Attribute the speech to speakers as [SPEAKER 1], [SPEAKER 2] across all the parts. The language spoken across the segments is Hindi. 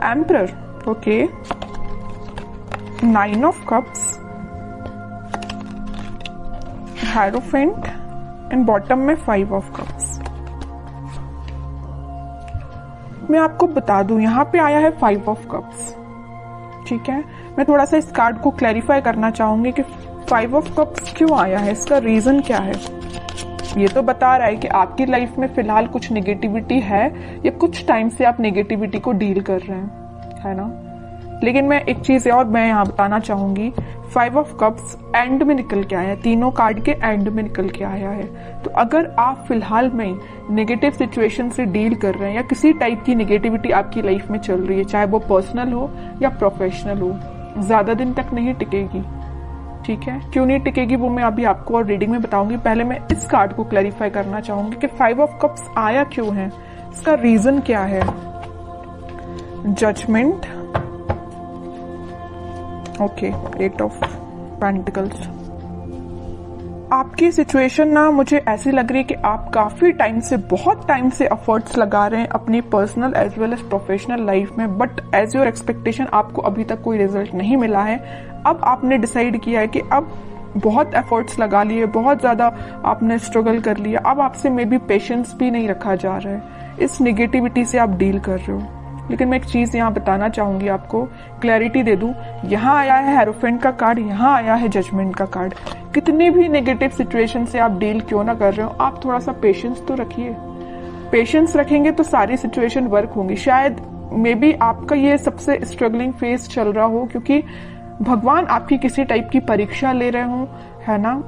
[SPEAKER 1] Emperor, okay, 9 of cups, hierophant and bottom में 5 ऑफ कप्स। मैं आपको बता दूं यहाँ पे आया है 5 ऑफ कप्स, ठीक है। मैं थोड़ा सा इस कार्ड को क्लैरिफाई करना चाहूंगी कि 5 ऑफ कप्स क्यों आया है, इसका रीजन क्या है। ये तो बता रहा है कि आपकी लाइफ में फिलहाल कुछ नेगेटिविटी है या कुछ टाइम से आप नेगेटिविटी को डील कर रहे हैं, है ना। लेकिन मैं एक चीज और मैं यहाँ बताना चाहूंगी, 5 ऑफ कप्स एंड में निकल के आया है, तीनों कार्ड के एंड में निकल के आया है। तो अगर आप फिलहाल में नेगेटिव सिचुएशन से डील कर रहे हैं या किसी टाइप की नेगेटिविटी आपकी लाइफ में चल रही है, चाहे वो पर्सनल हो या प्रोफेशनल हो, ज्यादा दिन तक नहीं टिकेगी, ठीक है। क्यों नहीं टिकेगी वो मैं अभी आपको और रीडिंग में बताऊंगी। पहले मैं इस कार्ड को क्लैरिफाई करना चाहूंगी कि 5 ऑफ कप्स आया क्यों है, इसका रीजन क्या है। Judgment, okay, 8 of pentacles. आपकी सिचुएशन ना मुझे ऐसी लग रही है कि आप काफी टाइम से, बहुत टाइम से एफर्ट्स लगा रहे हैं अपनी personal as well as professional life में, बट एज योर एक्सपेक्टेशन आपको अभी तक कोई रिजल्ट नहीं मिला है। अब आपने डिसाइड किया है कि अब बहुत एफर्ट्स लगा लिए, बहुत ज्यादा आपने स्ट्रगल कर लिया, अब आपसे मे बी पेशेंस भी नहीं रखा जा रहा है, इस नेगेटिविटी से आप डील कर रहे हो। लेकिन मैं एक चीज यहाँ बताना चाहूंगी, आपको क्लैरिटी दे दूं। यहाँ आया है हेरोफेंट का कार्ड, यहाँ आया है जजमेंट का कार्ड। कितनी भी नेगेटिव सिचुएशन से आप डील क्यों ना कर रहे हो, आप थोड़ा सा पेशेंस तो रखिए। पेशेंस रखेंगे तो सारी सिचुएशन वर्क होंगी। शायद मे बी आपका ये सबसे स्ट्रगलिंग फेज चल रहा हो, क्योंकि भगवान आपकी किसी टाइप की परीक्षा ले रहे हो, है ना।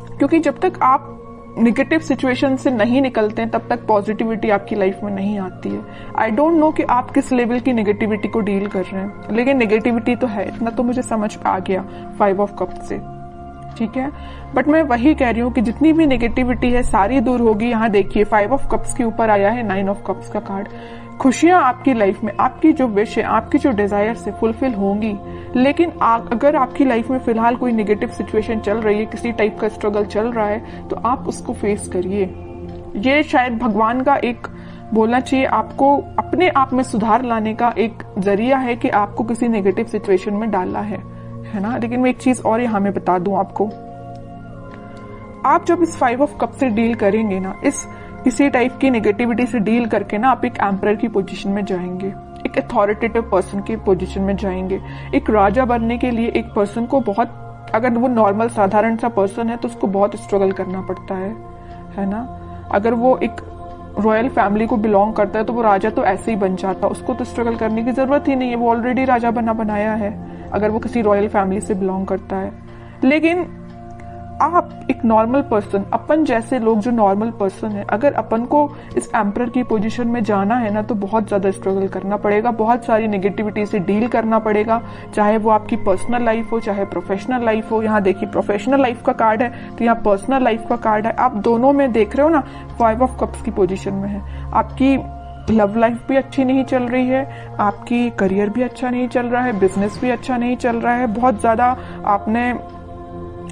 [SPEAKER 1] क्योंकि जब तक आप निगेटिव सिचुएशन से नहीं निकलते हैं तब तक पॉजिटिविटी आपकी लाइफ में नहीं आती है। आई डोंट नो कि आप किस लेवल की नेगेटिविटी को डील कर रहे हैं, लेकिन नेगेटिविटी तो है, इतना तो मुझे समझ आ गया 5 ऑफ कप से, ठीक है। बट मैं वही कह रही हूँ कि जितनी भी नेगेटिविटी है सारी दूर होगी। यहाँ देखिए 5 ऑफ कप्स के ऊपर आया है 9 ऑफ कप्स का कार्ड। खुशियां आपकी लाइफ में, आपकी जो विश है, आपकी जो डिजायर से फुलफिल होंगी। लेकिन अगर आपकी लाइफ में फिलहाल कोई नेगेटिव सिचुएशन चल रही है, किसी टाइप का स्ट्रगल चल रहा है, तो आप उसको फेस करिए। ये शायद भगवान का एक बोलना चाहिए आपको अपने आप में सुधार लाने का एक जरिया है कि आपको किसी नेगेटिव सिचुएशन में डाला है ना। लेकिन मैं एक चीज और यहाँ में बता दूं आपको, आप जब इस 5 ऑफ कप से डील करेंगे ना, इस किसी टाइप की नेगेटिविटी से डील करके ना, आप एक एम्परर की पोजीशन में जाएंगे, एक अथॉरिटेटिव पर्सन की पोजीशन में जाएंगे। एक राजा बनने के लिए एक पर्सन को बहुत, अगर वो नॉर्मल साधारण सा पर्सन है तो उसको बहुत स्ट्रगल करना पड़ता है ना। अगर वो एक रॉयल फैमिली को बिलोंग करता है तो वो राजा तो ऐसे ही बन जाता, उसको तो स्ट्रगल करने की जरूरत ही नहीं है, वो ऑलरेडी राजा बनाया है अगर वो किसी रॉयल फैमिली से बिलोंग करता है। लेकिन आप एक नॉर्मल पर्सन, अपन जैसे लोग जो नॉर्मल पर्सन है, अगर अपन को इस एम्परर की पोजीशन में जाना है ना, तो बहुत ज्यादा स्ट्रगल करना पड़ेगा, बहुत सारी नेगेटिविटी से डील करना पड़ेगा, चाहे वो आपकी पर्सनल लाइफ हो चाहे प्रोफेशनल लाइफ हो। यहाँ देखिए प्रोफेशनल लाइफ का कार्ड है तो यहाँ पर्सनल लाइफ का कार्ड है। आप दोनों में देख रहे हो ना, 5 ऑफ कप्स की पोजीशन में है। आपकी लव लाइफ भी अच्छी नहीं चल रही है, आपकी करियर भी अच्छा नहीं चल रहा है, बिजनेस भी अच्छा नहीं चल रहा है, बहुत ज्यादा आपने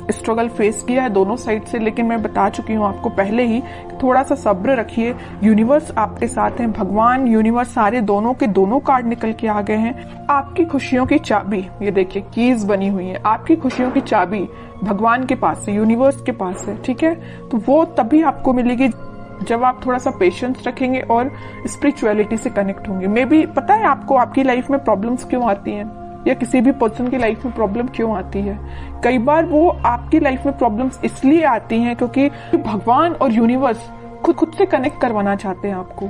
[SPEAKER 1] स्ट्रगल फेस किया है दोनों साइड से। लेकिन मैं बता चुकी हूँ आपको पहले ही, थोड़ा सा सब्र रखिए, यूनिवर्स आपके साथ है, भगवान यूनिवर्स सारे दोनों के दोनों कार्ड निकल के आ गए हैं। आपकी खुशियों की चाबी, ये देखिए कीज बनी हुई है, आपकी खुशियों की चाबी भगवान के पास है, यूनिवर्स के पास है, ठीक है। तो वो तभी आपको मिलेगी जब आप थोड़ा सा पेशेंस रखेंगे और स्पिरिचुअलिटी से कनेक्ट होंगे। मे बी पता है आपको आपकी लाइफ में प्रॉब्लम्स क्यों आती हैं, या किसी भी पर्सन की लाइफ में प्रॉब्लम क्यों आती है। कई बार वो आपकी लाइफ में प्रॉब्लम्स इसलिए आती हैं क्योंकि भगवान और यूनिवर्स खुद से कनेक्ट करवाना चाहते हैं आपको,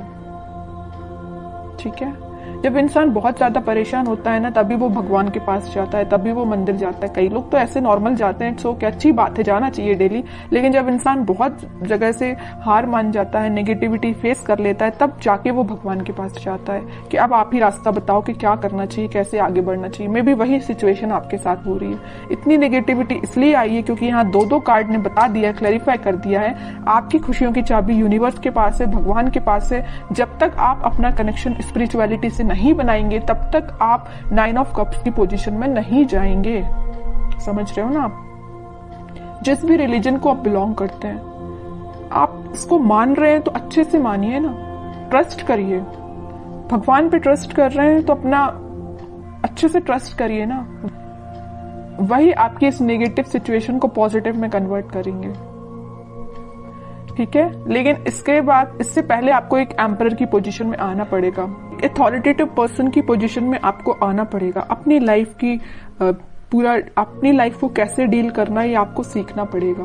[SPEAKER 1] ठीक है। जब इंसान बहुत ज्यादा परेशान होता है ना, तभी वो भगवान के पास जाता है, तभी वो मंदिर जाता है। कई लोग तो ऐसे नॉर्मल जाते हैं, सो क्या अच्छी बात है, जाना चाहिए डेली। लेकिन जब इंसान बहुत जगह से हार मान जाता है, नेगेटिविटी फेस कर लेता है, तब जाके वो भगवान के पास जाता है कि अब आप ही रास्ता बताओ कि क्या करना चाहिए, कैसे आगे बढ़ना चाहिए। मे भी वही सिचुएशन आपके साथ हो रही है। इतनी नेगेटिविटी इसलिए आई है क्योंकि यहाँ दो कार्ड ने बता दिया, क्लैरिफाई कर दिया है, आपकी खुशियों की चाबी यूनिवर्स के पास है, भगवान के पास है। जब तक आप अपना कनेक्शन स्पिरिचुअलिटी से नहीं बनाएंगे तब तक आप 9 ऑफ कप्स की पोजीशन में नहीं जाएंगे। समझ रहे हो ना आप। जिस भी रिलीजन को आप बिलोंग करते हैं, आप इसको मान रहे हैं तो अच्छे से मानिए ना, ट्रस्ट करिए। भगवान पे ट्रस्ट कर रहे हैं तो अपना अच्छे से ट्रस्ट करिए ना, वही आपकी इस नेगेटिव सिचुएशन को पॉजिटिव में कन्वर्ट करेंगे। ठीक है, लेकिन इसके बाद, इससे पहले आपको एक एम्परर की पोजीशन में आना पड़ेगा, अथॉरिटेटिव पर्सन की पोजीशन में आपको आना पड़ेगा। अपनी लाइफ की अपनी लाइफ को कैसे डील करना है ये आपको सीखना पड़ेगा,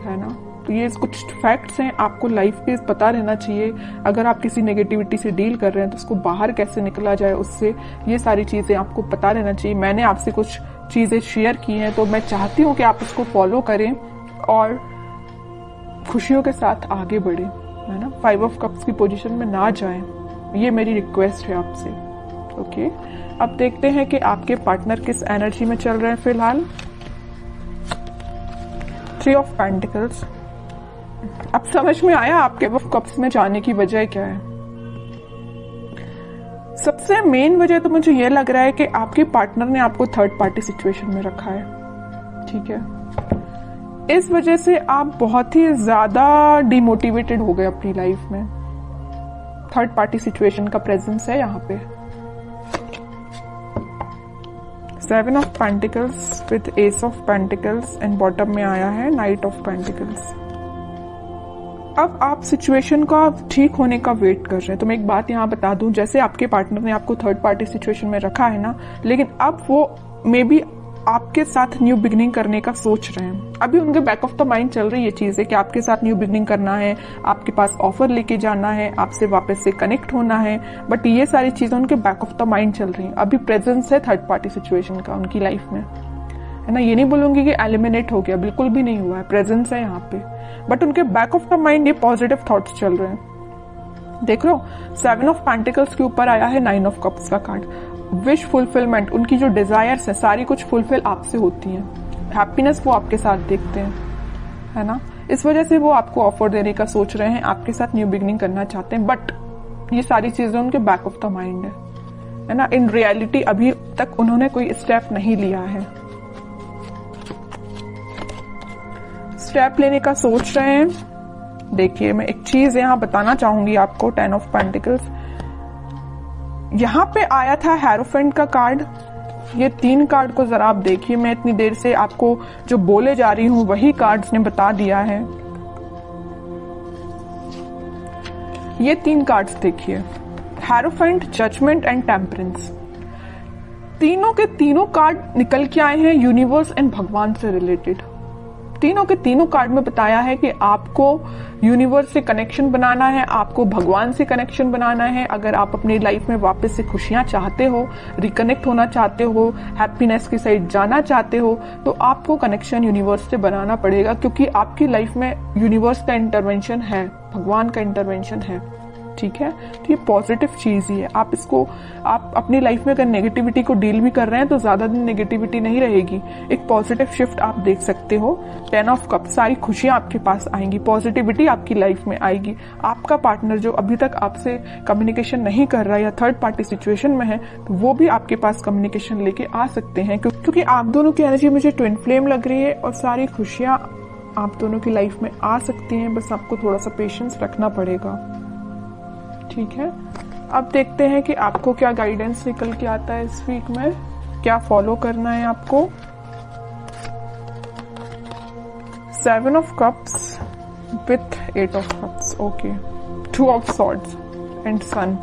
[SPEAKER 1] है ना। तो ये कुछ फैक्ट्स हैं, आपको लाइफ के पता रहना चाहिए। अगर आप किसी नेगेटिविटी से डील कर रहे हैं तो उसको बाहर कैसे निकला जाए उससे, ये सारी चीजें आपको पता रहना चाहिए। मैंने आपसे कुछ चीजें शेयर की हैं तो मैं चाहती हूँ कि आप उसको फॉलो करें और खुशियों के साथ आगे बढ़े, है ना। 5 ऑफ कप्स की पोजीशन में ना जाएं, ये मेरी रिक्वेस्ट है आपसे। ओके, अब देखते हैं कि आपके पार्टनर किस एनर्जी में चल रहे हैं फिलहाल। 3 ऑफ पेंटिकल्स। अब समझ में आया आपके ऑफ कप्स में जाने की वजह क्या है। सबसे मेन वजह तो मुझे यह लग रहा है कि आपके पार्टनर ने आपको थर्ड पार्टी सिचुएशन में रखा है। ठीक है, इस वजह से आप बहुत ही ज्यादा डिमोटिवेटेड हो गए अपनी लाइफ में। थर्ड पार्टी सिचुएशन का प्रेजेंस है यहाँ पे। 7 of pentacles with S of pentacles and bottom में आया है नाइट ऑफ पेंटिकल्स। अब आप सिचुएशन का ठीक होने का वेट कर रहे हैं। तो मैं एक बात यहाँ बता दूं, जैसे आपके पार्टनर ने आपको थर्ड पार्टी सिचुएशन में रखा है ना, लेकिन अब वो मे बी आपके साथ न्यू बिगनिंग करने का सोच रहे हैं। अभी उनके बैक ऑफ द माइंड चल रही है चीज है कि आपके साथ न्यू बिगनिंग करना है, आपके पास ऑफर लेके जाना है, आपसे वापस से कनेक्ट होना है, बट ये सारी चीजें उनके बैक ऑफ द माइंड चल रही हैं। अभी प्रेजेंस है थर्ड पार्टी सिचुएशन का उनकी लाइफ में, है ना। ये नहीं बोलूंगी कि एलिमिनेट हो गया, बिल्कुल भी नहीं हुआ है, प्रेजेंस है यहाँ पे, बट उनके बैक ऑफ द माइंड ये पॉजिटिव थॉट्स चल रहे हैं। देख लो, 7 ऑफ पेंटिकल्स के ऊपर आया है 9 ऑफ कप्स का कार्ड। विश फुलफिलमेंट, उनकी जो डिजायर्स है सारी कुछ फुलफिल आपसे होती हैं। हैप्पीनेस वो आपके साथ देखते हैं, है ना। इस वजह से वो आपको ऑफर देने का सोच रहे हैं, आपके साथ न्यू बिगनिंग करना चाहते हैं, बट ये सारी चीजें उनके बैक ऑफ द माइंड है ना। इन रियलिटी अभी तक उन्होंने कोई स्टेप नहीं लिया है, स्टेप लेने का सोच रहे हैं। देखिए, मैं एक चीज यहां बताना चाहूंगी आपको। 10 ऑफ पेंटिकल्स यहां पे आया था, हेरोफेंट का कार्ड। ये 3 कार्ड को जरा आप देखिए, मैं इतनी देर से आपको जो बोले जा रही हूं वही कार्ड्स ने बता दिया है। ये 3 कार्ड्स देखिए, हेरोफेंट, जजमेंट एंड टेम्परेंस। तीनों के तीनों कार्ड निकल के आए हैं यूनिवर्स एंड भगवान से रिलेटेड। तीनों के तीनों कार्ड में बताया है कि आपको यूनिवर्स से कनेक्शन बनाना है, आपको भगवान से कनेक्शन बनाना है। अगर आप अपनी लाइफ में वापस से खुशियां चाहते हो, रिकनेक्ट होना चाहते हो, हैप्पीनेस की साइड जाना चाहते हो, तो आपको कनेक्शन यूनिवर्स से बनाना पड़ेगा, क्योंकि आपकी लाइफ में यूनिवर्स का इंटरवेंशन है, भगवान का इंटरवेंशन है। ठीक है, तो ये पॉजिटिव चीज ही है। आप अपनी लाइफ में अगर नेगेटिविटी को डील भी कर रहे हैं तो ज्यादा दिन नेगेटिविटी नहीं रहेगी, एक पॉजिटिव शिफ्ट आप देख सकते हो। 10 ऑफ कप, सारी खुशियां आपके पास आएंगी, पॉजिटिविटी आपकी लाइफ में आएगी। आपका पार्टनर जो अभी तक आपसे कम्युनिकेशन नहीं कर रहा है या थर्ड पार्टी सिचुएशन में है, तो वो भी आपके पास कम्युनिकेशन लेके आ सकते हैं, क्योंकि आप दोनों की एनर्जी मुझे ट्विन फ्लेम लग रही है और सारी खुशियां आप दोनों की लाइफ में आ सकती हैं। बस आपको थोड़ा सा पेशेंस रखना पड़ेगा। ठीक है, अब देखते हैं कि आपको क्या गाइडेंस निकल के आता है इस वीक में, क्या फॉलो करना है आपको। 7 of cups with 8 of cups, okay. 2 of swords and sun.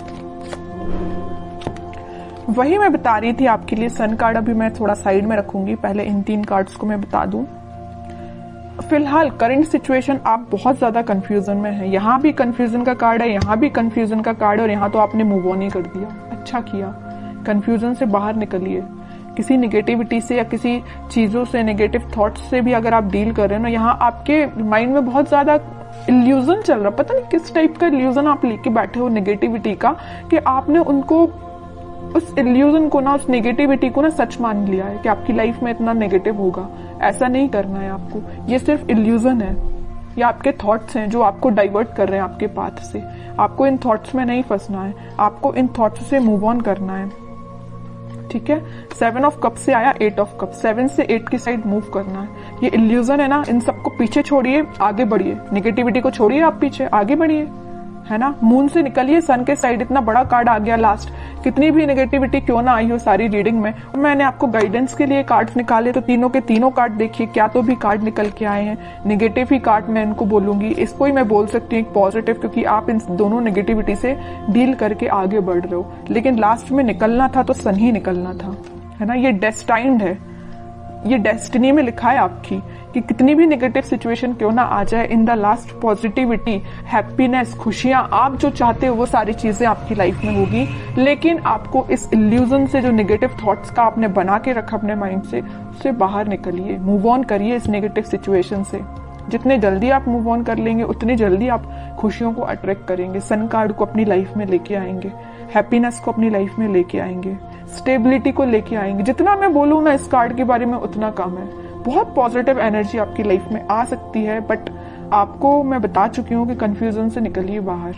[SPEAKER 1] वही मैं बता रही थी आपके लिए। सन कार्ड अभी मैं थोड़ा साइड में रखूंगी, पहले इन 3 कार्ड्स को मैं बता दूं। फिलहाल करंट सिचुएशन आप बहुत ज्यादा कंफ्यूजन में है। यहाँ भी कंफ्यूजन का कार्ड है, यहाँ भी कंफ्यूजन का कार्ड है, और यहाँ तो आपने मूव ऑन ही कर दिया। अच्छा किया, कंफ्यूजन से बाहर निकलिए। किसी नेगेटिविटी से या किसी चीजों से, नेगेटिव थॉट्स से भी अगर आप डील कर रहे हो ना, यहाँ आपके माइंड में बहुत ज्यादा इल्यूजन चल रहा, पता नहीं किस टाइप का इल्यूजन आप लेके बैठे हो नेगेटिविटी का, कि आपने उनको, उस इल्यूजन को ना, उस नेगेटिविटी को ना सच मान लिया है कि आपकी लाइफ में इतना नेगेटिव होगा। ऐसा नहीं करना है आपको, ये सिर्फ इल्यूजन है, ये आपके थॉट्स हैं जो आपको डाइवर्ट कर रहे हैं आपके पाथ से। आपको इन थॉट्स में नहीं फंसना है, आपको इन थॉट्स से मूव ऑन करना है। ठीक है, 7 ऑफ कप से आया 8 ऑफ कप, 7 से 8 की साइड मूव करना है। ये इल्यूजन है ना, इन सबको पीछे छोड़िए, आगे बढ़िए। नेगेटिविटी को छोड़िए, आप पीछे आगे बढ़िए। है ना। मून से निकलिए सन के साइड, इतना बड़ा कार्ड आ गया लास्ट। कितनी भी नेगेटिविटी क्यों ना आई हो सारी रीडिंग में, मैंने आपको गाइडेंस के लिए कार्ड्स निकाले तो तीनों के तीनों कार्ड देखिए, क्या तो भी कार्ड निकल के आए हैं। नेगेटिव ही कार्ड मैं इनको बोलूंगी, इसको ही मैं बोल सकती हूँ एक पॉजिटिव, क्योंकि आप इन दोनों नेगेटिविटी से डील करके आगे बढ़ रहे हो। लेकिन लास्ट में निकलना था तो सन ही निकलना था, है ना। ये डेस्टाइन्ड है, ये डेस्टिनी में लिखा है आपकी कि कितनी भी नेगेटिव सिचुएशन क्यों ना आ जाए, in the last positivity, happiness, खुशियां, आप जो चाहते हो वो सारी चीजें आपकी लाइफ में होगी। लेकिन आपको इस इल्यूजन से, जो नेगेटिव थॉट्स का आपने बना के रखा अपने माइंड से, उससे बाहर निकलिए, मूव ऑन करिए इस नेगेटिव सिचुएशन से। जितने जल्दी आप मूव ऑन कर लेंगे उतनी जल्दी आप खुशियों को अट्रैक्ट करेंगे, सन कार्ड को अपनी लाइफ में लेके आएंगे, हैप्पीनेस को अपनी लाइफ में लेके आएंगे, स्टेबिलिटी को लेके आएंगे। जितना मैं बोलूँ ना इस कार्ड के बारे में उतना कम है। बहुत पॉजिटिव एनर्जी आपकी लाइफ में आ सकती है, बट आपको मैं बता चुकी हूँ कि कंफ्यूजन से निकलिए बाहर।